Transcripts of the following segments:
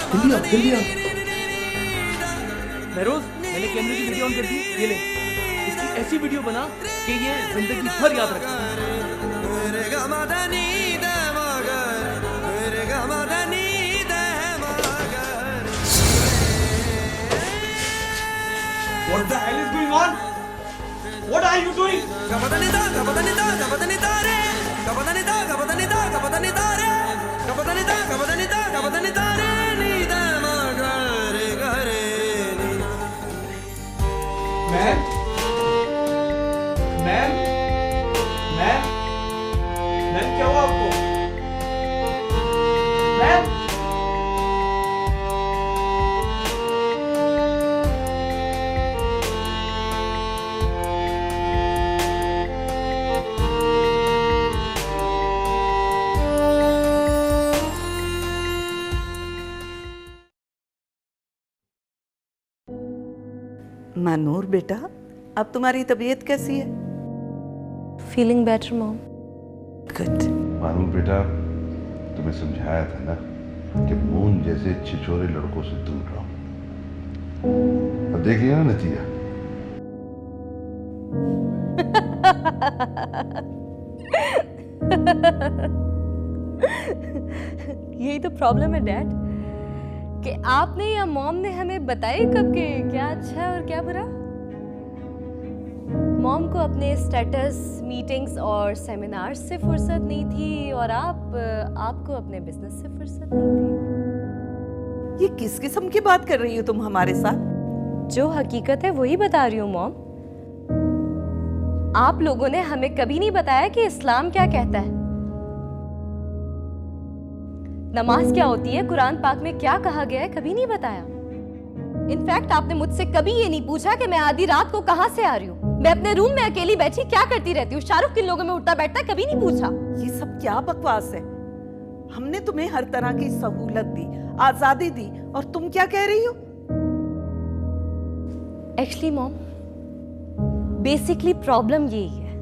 जल्दी आओ जल्दी आओ। महरोज, मैंने कैमरे की वीडियो ऑन कर दी, ये ले। इसकी ऐसी वीडियो बना कि ये जिंदगी भर याद रखे। What the hell is going on? What are you doing? Ma'am, ma'am, ma'am, ma'am क्या हुआ आपको? मैम, मानूर बेटा, अब तुम्हारी तबीयत कैसी है? Feeling better mom. Good. Manur बेटा, तुम्हें समझाया था ना कि मून जैसे छिछोरे लड़कों से दूर रहो। अब देख लिया ना नतीजा। यही तो प्रॉब्लम है डैड, कि आपने या मॉम ने हमें बताया कब कि क्या अच्छा है और क्या बुरा। मॉम को अपने स्टेटस, मीटिंग्स और सेमिनार्स से फुर्सत नहीं थी और आपको अपने बिजनेस से फुर्सत नहीं थी। ये किस किस्म की बात कर रही हो तुम हमारे साथ? जो हकीकत है वही बता रही हूँ मॉम। आप लोगों ने हमें कभी नहीं बताया कि इस्लाम क्या कहता है, नमाज क्या होती है, कुरान पाक में क्या कहा गया है, कभी नहीं बताया। इनफैक्ट आपने मुझसे कभी ये नहीं पूछा कि मैं आधी रात को कहां से आ रही हूँ, मैं अपने रूम में अकेली बैठी क्या करती रहती हूँ, शाहरुख किन लोगों में उठता बैठता है, कभी नहीं पूछा। ये सब क्या बकवास है? हमने तुम्हें हर तरह की सहूलत दी, आजादी दी, और तुम क्या कह रही हो? एक्चुअली मॉम, बेसिकली प्रॉब्लम यही है,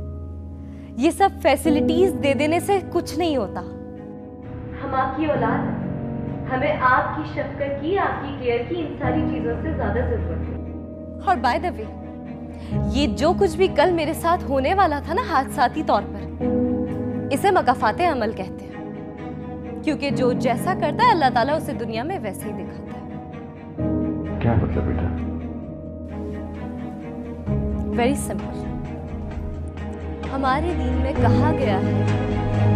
ये सब फैसिलिटीज दे देने से कुछ नहीं होता। हम आपकी औलाद हैं, हमें आपकी शफकत की, आपकी केयर की, इन सारी चीजों से ज्यादा जरूरत है। और बाय द वे, ये जो कुछ भी कल मेरे साथ होने वाला था ना हादसाती तौर पर, इसे मकाफाते अमल कहते हैं, क्योंकि जो जैसा करता है अल्लाह ताला उसे दुनिया में वैसे ही दिखाता है। क्या मतलब बेटा? वेरी सिंपल, हमारे दीन में कहा गया है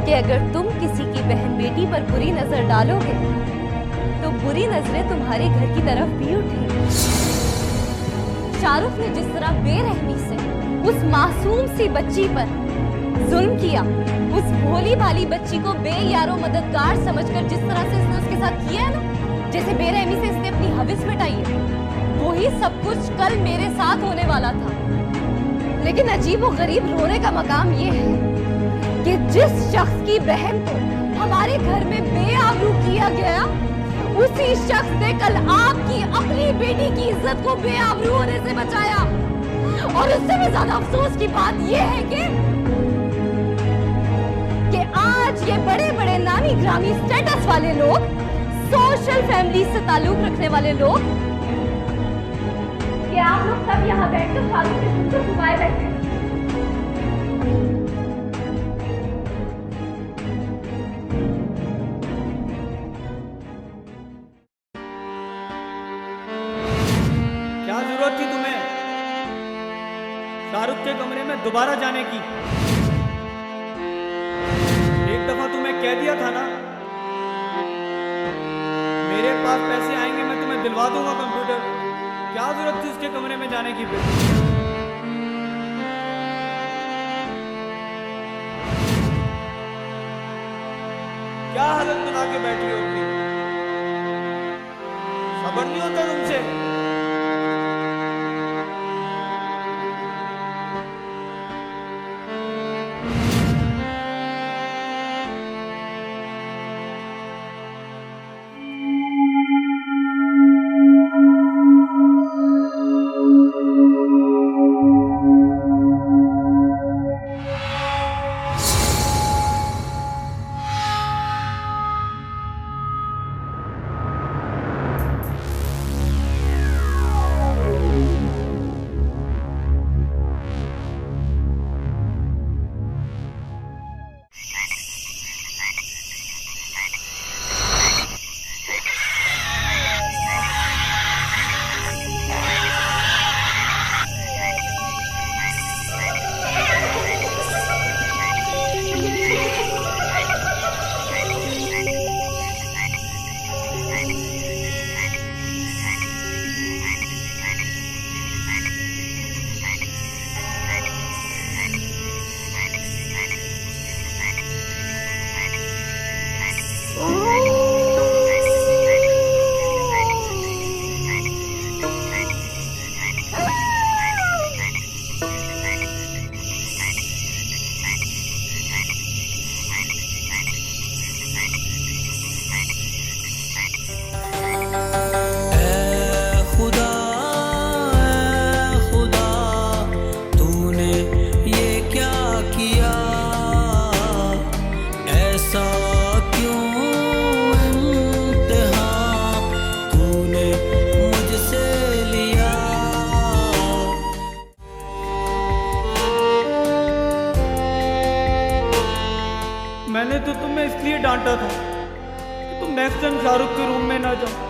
कि अगर तुम किसी की बहन बेटी पर बुरी नजर डालोगे तो बुरी नजरें तुम्हारे घर की तरफ भी उठेंगी। शाहरुख ने जिस तरह बेरहमी से उस मासूम सी बच्ची पर जुल्म किया, उस भोली भाली बच्ची को बेयारो मददगार समझकर जिस तरह से इसने उसके साथ किया है ना, जैसे बेरहमी से इसने अपनी हविस मिटाई है, वही सब कुछ कल मेरे साथ होने वाला था। लेकिन अजीब व गरीब रोने का मकाम ये है कि जिस शख्स की बहन को हमारे घर में बेआबरू किया गया, उसी शख्स ने कल आपकी अपनी बेटी की इज्जत को बेआबरू होने से बचाया। और उससे भी ज्यादा अफसोस की बात यह है कि आज ये बड़े बड़े नामी ग्रामी स्टेटस वाले लोग, सोशल फैमिली से ताल्लुक रखने वाले लोग, कि आप लोग सब यहाँ बैठकर शाहरुख के सुनकर घुमाए बैठे। क्या जरूरत थी तुम्हें शाहरुख के कमरे में दोबारा जाने की? एक दफा तुम्हें कह दिया था ना, मेरे पास पैसे आएंगे मैं तुम्हें दिलवा दूंगा कंप्यूटर। क्या जरूरत थी उसके कमरे में जाने की? क्या हालत बना के बैठी हो अपनी? खबर नहीं होता तुमसे? डांटा था कि तुम नेक्स्ट टाइम शाहरुख के रूम में ना जाओ।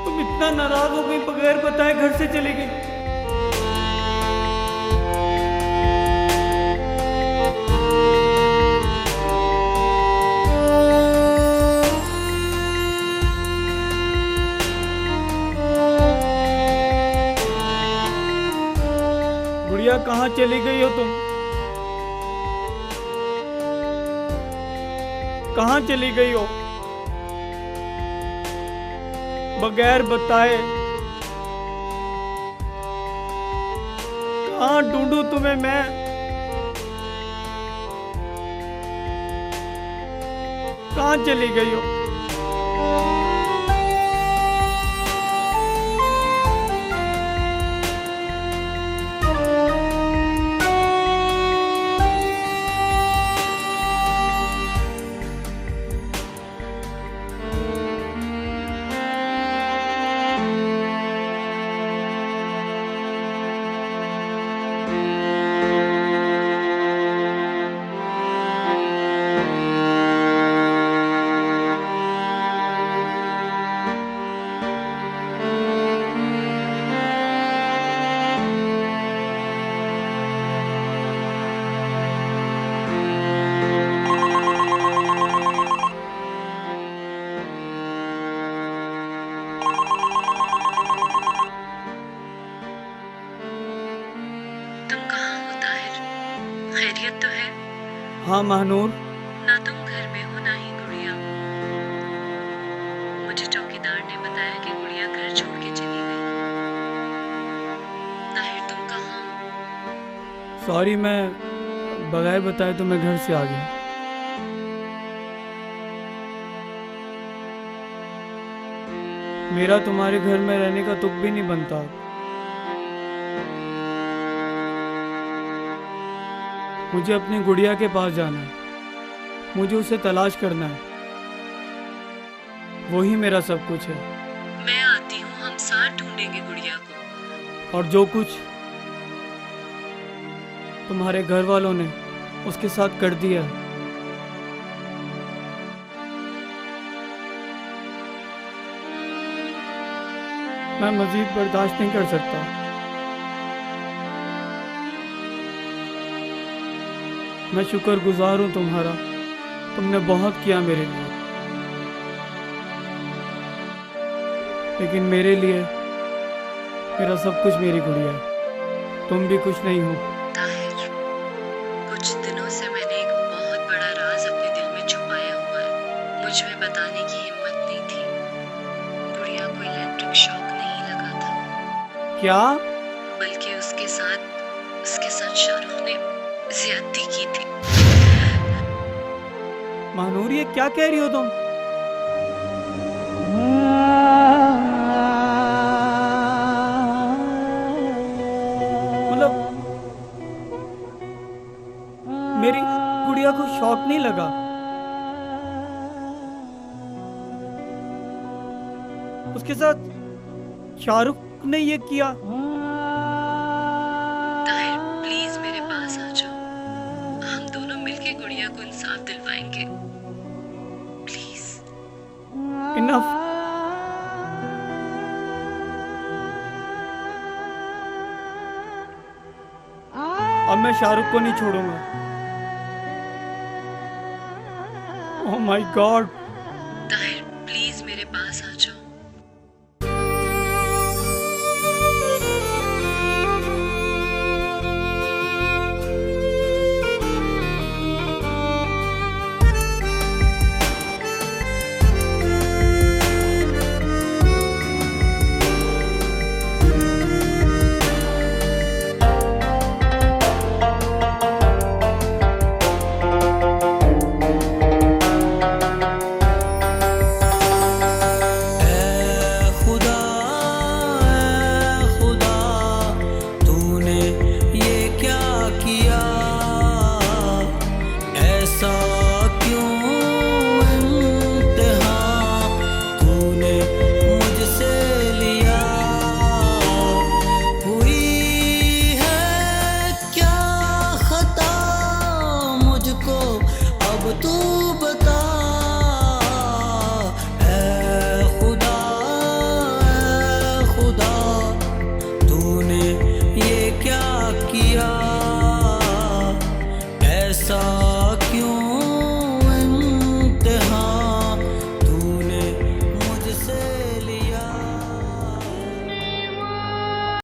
तुम इतना नाराज हो गई, बगैर बताए घर से चली गई। गुड़िया कहाँ चली गई हो तुम? कहाँ चली गई हो बगैर बताए? कहाँ ढूंढूं तुम्हें मैं? कहाँ चली गई हो? खैरियत तो है? हाँ महानूर। ना तुम घर में हो ना ही गुड़िया। मुझे चौकीदार ने बताया कि गुड़िया घर छोड़ के चली गई। ताहिर तुम कहाँ हो? सॉरी, मैं बगैर बताए तो मैं घर से आ गया। मेरा तुम्हारे घर में रहने का तुक भी नहीं बनता। मुझे अपनी गुड़िया के पास जाना है। मुझे उसे तलाश करना है। वही मेरा सब कुछ है। मैं आती हूँ, हम साथ ढूंढेंगे गुड़िया को। और जो कुछ तुम्हारे घर वालों ने उसके साथ कर दिया है, मैं मजीद बर्दाश्त नहीं कर सकता। मैं शुक्रगुजार हूँ तुम्हारा। तुमने बहुत किया मेरे लिए, लेकिन मेरे लिए मेरा सब कुछ मेरी गुड़िया है। तुम भी कुछ नहीं हो। ताहिर, कुछ दिनों से मैंने एक बहुत बड़ा राज अपने दिल में छुपाया हुआ है। मुझ में बताने की हिम्मत नहीं थी। गुड़िया को इलेक्ट्रिक शॉक नहीं लगा था। क्या? बल्कि उसके साथ शाहरुख ने ज्यादती की थी। महानूर, ये क्या कह रही हो तुम? मतलब मेरी गुड़िया को शॉक नहीं लगा? उसके साथ शाहरुख ने ये किया? ताहिर, प्लीज मेरे पास आ जाओ। हम दोनों मिलके गुड़िया को इंसाफ दिलवाएंगे। प्लीज। इनफ। अब मैं शाहरुख को नहीं छोड़ूंगा। Oh my God.